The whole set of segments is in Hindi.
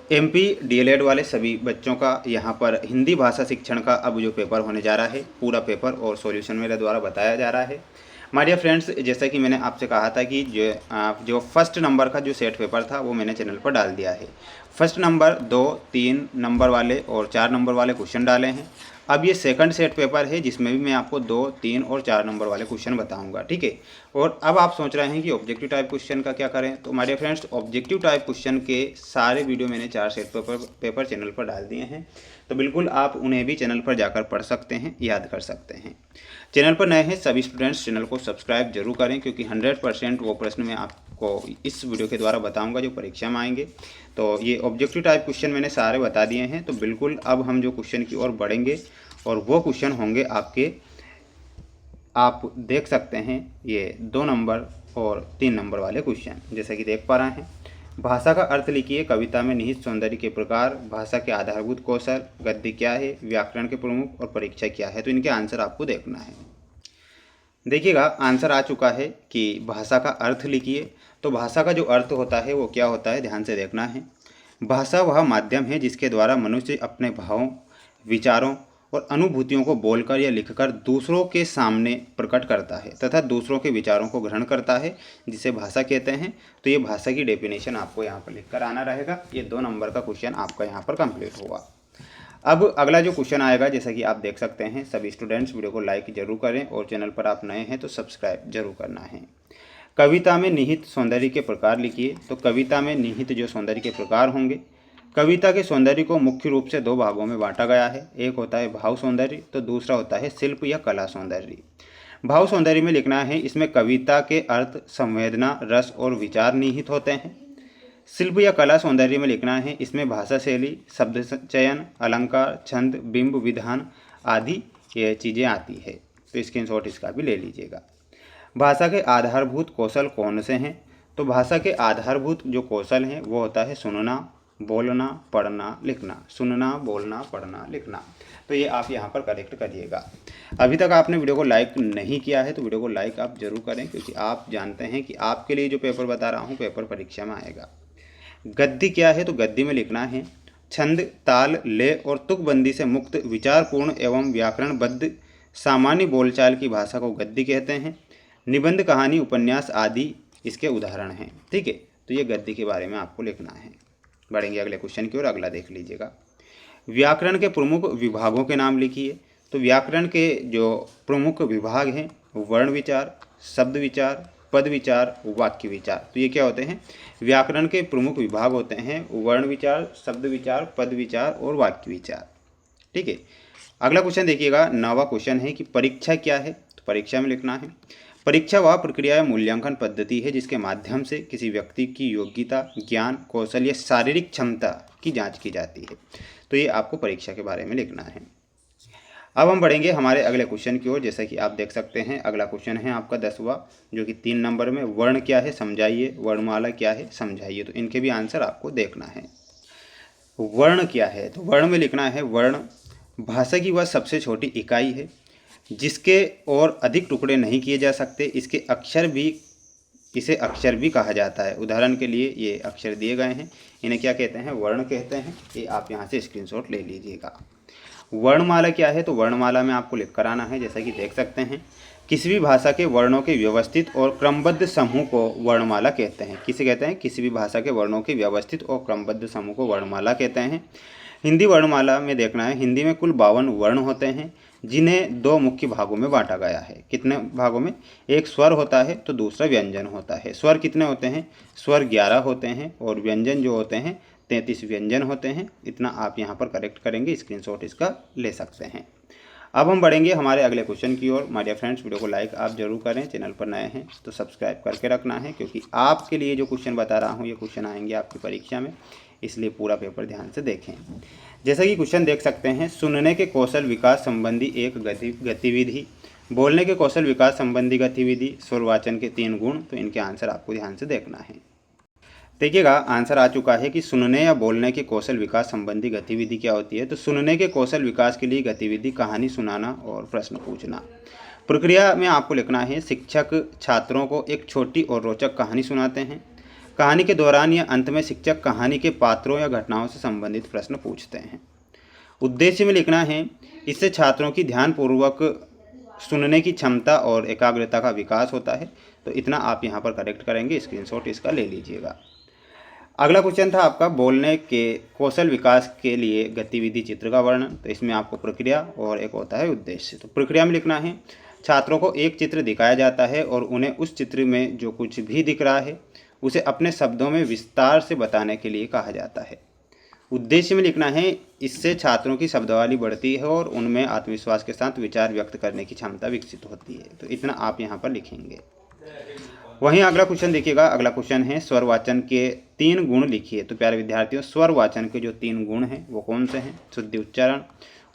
एमपी डीएलएड वाले सभी बच्चों का यहाँ पर हिंदी भाषा शिक्षण का अब जो पेपर होने जा रहा है, पूरा पेपर और सॉल्यूशन मेरे द्वारा बताया जा रहा है। माय डियर फ्रेंड्स, जैसा कि मैंने आपसे कहा था कि जो फर्स्ट नंबर का जो सेट पेपर था वो मैंने चैनल पर डाल दिया है। फर्स्ट नंबर 2, 3 नंबर वाले और 4 नंबर वाले क्वेश्चन डाले हैं। अब ये सेकंड सेट पेपर है जिसमें भी मैं आपको 2, 3 और 4 नंबर वाले क्वेश्चन बताऊंगा, ठीक है। और अब आप सोच रहे हैं कि ऑब्जेक्टिव टाइप क्वेश्चन का क्या करें, तो my dear friends, objective type question के सारे वीडियो मैंने 4 सेट पेपर चैनल पर डाल दिए हैं, तो बिल्कुल आप उन्हें भी चैनल पर जाकर पढ़ सकते हैं, याद कर सकते हैं। चैनल पर नए हैं सभी स्टूडेंट्स चैनल को सब्सक्राइब जरूर करें, क्योंकि 100% वो प्रश्न मैं आपको इस वीडियो के द्वारा बताऊंगा जो परीक्षा में आएंगे। तो ये ऑब्जेक्टिव टाइप क्वेश्चन मैंने सारे बता दिए हैं, तो बिल्कुल अब हम जो क्वेश्चन की ओर बढ़ेंगे और वो क्वेश्चन होंगे आपके, आप देख सकते हैं ये 2 नंबर और 3 नंबर वाले क्वेश्चन, जैसा कि देख पा रहे हैं। भाषा का अर्थ लिखिए, कविता में निहित सौंदर्य के प्रकार, भाषा के आधारभूत कौशल, गद्य क्या है, व्याकरण के प्रमुख और परीक्षा क्या है। तो इनके आंसर आपको देखना है। देखिएगा, आंसर आ चुका है कि भाषा का अर्थ लिखिए। तो भाषा का जो अर्थ होता है वो क्या होता है, ध्यान से देखना है। भाषा वह माध्यम है जिसके द्वारा मनुष्य अपने भावों, विचारों और अनुभूतियों को बोलकर या लिखकर दूसरों के सामने प्रकट करता है तथा दूसरों के विचारों को ग्रहण करता है, जिसे भाषा कहते हैं। तो ये भाषा की डेफिनेशन आपको यहाँ पर लिखकर आना रहेगा। ये 2 नंबर का क्वेश्चन आपका यहाँ पर कंप्लीट हुआ। अब अगला जो क्वेश्चन आएगा, जैसा कि आप देख सकते हैं, सभी स्टूडेंट्स वीडियो को लाइक जरूर करें और चैनल पर आप नए हैं तो सब्सक्राइब जरूर करना है। कविता में निहित सौंदर्य के प्रकार लिखिए। तो कविता में निहित जो सौंदर्य के प्रकार होंगे, कविता के सौंदर्य को मुख्य रूप से 2 भागों में बांटा गया है। एक होता है भाव सौंदर्य, तो दूसरा होता है शिल्प या कला सौंदर्य। भाव सौंदर्य में लिखना है, इसमें कविता के अर्थ, संवेदना, रस और विचार निहित होते हैं। शिल्प या कला सौंदर्य में लिखना है, इसमें भाषा शैली, शब्द चयन, अलंकार, छंद, बिंब, विधान आदि ये चीज़ें आती है। तो स्क्रीनशॉट इसका भी ले लीजिएगा। भाषा के आधारभूत कौशल कौन से हैं? तो भाषा के आधारभूत जो कौशल हैं वो होता है सुनना, बोलना, पढ़ना, लिखना। सुनना, बोलना, पढ़ना, लिखना। तो ये आप यहाँ पर करेक्ट करिएगा। अभी तक आपने वीडियो को लाइक नहीं किया है तो वीडियो को लाइक आप जरूर करें, क्योंकि आप जानते हैं कि आपके लिए जो पेपर बता रहा हूँ पेपर परीक्षा में आएगा। गद्य क्या है? तो गद्य में लिखना है, छंद, ताल, लय और तुकबंदी से मुक्त विचारपूर्ण एवं व्याकरणबद्ध सामान्य बोलचाल की भाषा को गद्य कहते हैं। निबंध, कहानी, उपन्यास आदि इसके उदाहरण हैं। ठीक है, तो ये गद्य के बारे में आपको लिखना है। बढ़ेंगे अगले क्वेश्चन की ओर, अगला देख लीजिएगा। व्याकरण के प्रमुख विभागों के नाम लिखिए। तो व्याकरण के जो प्रमुख विभाग हैं, वर्ण विचार, शब्द विचार, पद विचार, वाक्य विचार। तो ये क्या होते हैं? व्याकरण के प्रमुख विभाग होते हैं वर्ण विचार, शब्द विचार, पद विचार और वाक्य विचार। ठीक है, अगला क्वेश्चन देखिएगा। 9वां क्वेश्चन है कि परीक्षा क्या है? तो परीक्षा में लिखना है, परीक्षा वह प्रक्रिया या मूल्यांकन पद्धति है जिसके माध्यम से किसी व्यक्ति की योग्यता, ज्ञान, कौशल या शारीरिक क्षमता की जांच की जाती है। तो ये आपको परीक्षा के बारे में लिखना है। अब हम बढ़ेंगे हमारे अगले क्वेश्चन की ओर। जैसा कि आप देख सकते हैं, अगला क्वेश्चन है आपका 10वां, जो कि 3 नंबर में, वर्ण क्या है समझाइए, वर्णमाला क्या है समझाइए। तो इनके भी आंसर आपको देखना है। वर्ण क्या है? तो वर्ण में लिखना है, वर्ण भाषा की वह सबसे छोटी इकाई है जिसके और अधिक टुकड़े नहीं किए जा सकते। इसे अक्षर भी कहा जाता है। उदाहरण के लिए ये अक्षर दिए गए हैं, इन्हें क्या कहते हैं? वर्ण कहते हैं। ये आप यहाँ से स्क्रीनशॉट ले लीजिएगा। वर्णमाला क्या है? तो वर्णमाला में आपको लिख कर आना है, जैसा कि देख सकते हैं, किसी भी भाषा के वर्णों के व्यवस्थित और क्रमबद्ध समूह को वर्णमाला कहते हैं। किसे कहते हैं? किसी भी भाषा के वर्णों के व्यवस्थित और क्रमबद्ध समूह को वर्णमाला कहते हैं। हिंदी वर्णमाला में देखना है, हिंदी में कुल 52 वर्ण होते हैं जिन्हें 2 मुख्य भागों में बांटा गया है। कितने भागों में? एक स्वर होता है तो दूसरा व्यंजन होता है। स्वर कितने होते हैं? स्वर 11 होते हैं और व्यंजन जो होते हैं 33 व्यंजन होते हैं। इतना आप यहाँ पर करेक्ट करेंगे, स्क्रीनशॉट इसका ले सकते हैं। अब हम बढ़ेंगे हमारे अगले क्वेश्चन की ओर। माय डियर फ्रेंड्स, वीडियो को लाइक आप जरूर करें, चैनल पर नए हैं तो सब्सक्राइब करके रखना है, क्योंकि आपके लिए जो क्वेश्चन बता रहा हूँ ये क्वेश्चन आएंगे आपकी परीक्षा में, इसलिए पूरा पेपर ध्यान से देखें। जैसा कि क्वेश्चन देख सकते हैं, सुनने के कौशल विकास संबंधी एक गतिविधि, बोलने के कौशल विकास संबंधी गतिविधि, स्वरवाचन के 3 गुण। तो इनके आंसर आपको ध्यान से देखना है। देखिएगा, आंसर आ चुका है कि सुनने या बोलने के कौशल विकास संबंधी गतिविधि क्या होती है। तो सुनने के कौशल विकास के लिए गतिविधि कहानी सुनाना और प्रश्न पूछना। प्रक्रिया में आपको लिखना है, शिक्षक छात्रों को एक छोटी और रोचक कहानी सुनाते हैं। कहानी के दौरान या अंत में शिक्षक कहानी के पात्रों या घटनाओं से संबंधित प्रश्न पूछते हैं। उद्देश्य में लिखना है, इससे छात्रों की ध्यानपूर्वक सुनने की क्षमता और एकाग्रता का विकास होता है। तो इतना आप यहाँ पर करेक्ट करेंगे, स्क्रीनशॉट इसका ले लीजिएगा। अगला क्वेश्चन था आपका, बोलने के कौशल विकास के लिए गतिविधि चित्र का वर्णन। तो इसमें आपको प्रक्रिया और एक होता है उद्देश्य। तो प्रक्रिया में लिखना है, छात्रों को एक चित्र दिखाया जाता है और उन्हें उस चित्र में जो कुछ भी दिख रहा है उसे अपने शब्दों में विस्तार से बताने के लिए कहा जाता है। उद्देश्य में लिखना है, इससे छात्रों की शब्दावली बढ़ती है और उनमें आत्मविश्वास के साथ विचार व्यक्त करने की क्षमता विकसित होती है। तो इतना आप यहाँ पर लिखेंगे। वहीं अगला क्वेश्चन देखिएगा। अगला क्वेश्चन है, स्वर वाचन के 3 गुण लिखिए। तो प्यारे विद्यार्थियों, स्वर वाचन के जो 3 गुण हैं वो कौन से हैं? शुद्धि उच्चारण,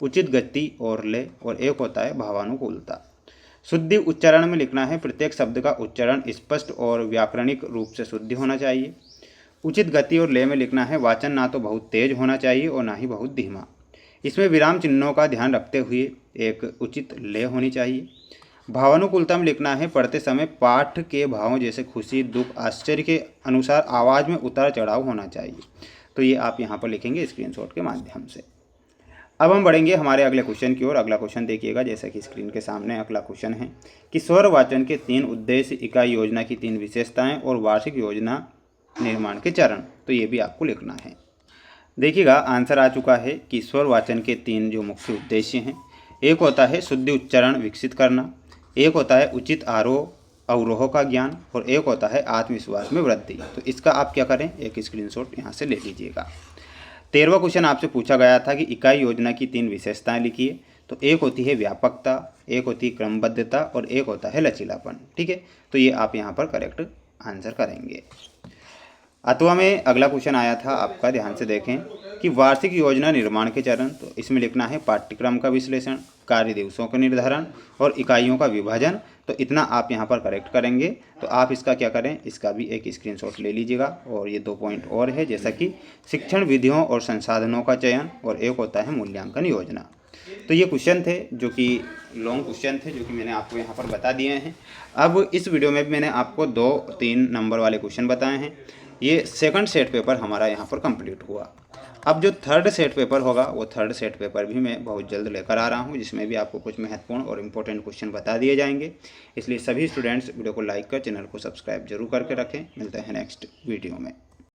उचित गति और लय, और एक होता है भावानुकूलता। शुद्धि उच्चारण में लिखना है, प्रत्येक शब्द का उच्चारण स्पष्ट और व्याकरणिक रूप से शुद्ध होना चाहिए। उचित गति और लय में लिखना है, वाचन ना तो बहुत तेज होना चाहिए और ना ही बहुत धीमा। इसमें विराम चिन्हों का ध्यान रखते हुए एक उचित लय होनी चाहिए। भावानुकूलता में लिखना है, पढ़ते समय पाठ के भावों जैसे खुशी, दुख, आश्चर्य के अनुसार आवाज़ में उतार चढ़ाव होना चाहिए। तो ये आप यहाँ पर लिखेंगे स्क्रीनशॉट के माध्यम से। अब हम बढ़ेंगे हमारे अगले क्वेश्चन की ओर। अगला क्वेश्चन देखिएगा, जैसा कि स्क्रीन के सामने अगला क्वेश्चन है कि स्वर वाचन के 3 उद्देश्य, इकाई योजना की 3 विशेषताएं और वार्षिक योजना निर्माण के चरण। तो ये भी आपको लिखना है। देखिएगा, आंसर आ चुका है कि स्वर वाचन के 3 जो मुख्य उद्देश्य हैं, एक होता है शुद्ध उच्चारण विकसित करना, एक होता है उचित आरोह अवरोह का ज्ञान, और एक होता है आत्मविश्वास में वृद्धि। तो इसका आप क्या करें, एक स्क्रीनशॉट यहाँ से ले लीजिएगा। 13वां क्वेश्चन आपसे पूछा गया था कि इकाई योजना की 3 विशेषताएं लिखिए। तो एक होती है व्यापकता, एक होती है क्रमबद्धता और एक होता है लचीलापन। ठीक है, तो ये आप यहाँ पर करेक्ट आंसर करेंगे। 8वां में अगला क्वेश्चन आया था आपका, ध्यान से देखें कि वार्षिक योजना निर्माण के चरण। तो इसमें लिखना है पाठ्यक्रम का विश्लेषण, कार्य दिवसों का निर्धारण और इकाइयों का विभाजन। तो इतना आप यहाँ पर करेक्ट करेंगे। तो आप इसका क्या करें, इसका भी एक स्क्रीनशॉट ले लीजिएगा। और ये 2 पॉइंट और है, जैसा कि शिक्षण विधियों और संसाधनों का चयन, और एक होता है मूल्यांकन योजना। तो ये क्वेश्चन थे जो कि लॉन्ग क्वेश्चन थे, जो कि मैंने आपको यहाँ पर बता दिए हैं। अब इस वीडियो में मैंने आपको 2-3 नंबर वाले क्वेश्चन बताए हैं। ये सेकंड सेट पेपर हमारा यहाँ पर कंप्लीट हुआ। अब जो थर्ड सेट पेपर होगा, वो थर्ड सेट पेपर भी मैं बहुत जल्द लेकर आ रहा हूँ, जिसमें भी आपको कुछ महत्वपूर्ण और इम्पोर्टेंट क्वेश्चन बता दिए जाएंगे। इसलिए सभी स्टूडेंट्स वीडियो को लाइक कर चैनल को सब्सक्राइब जरूर करके रखें। मिलते हैं नेक्स्ट वीडियो में।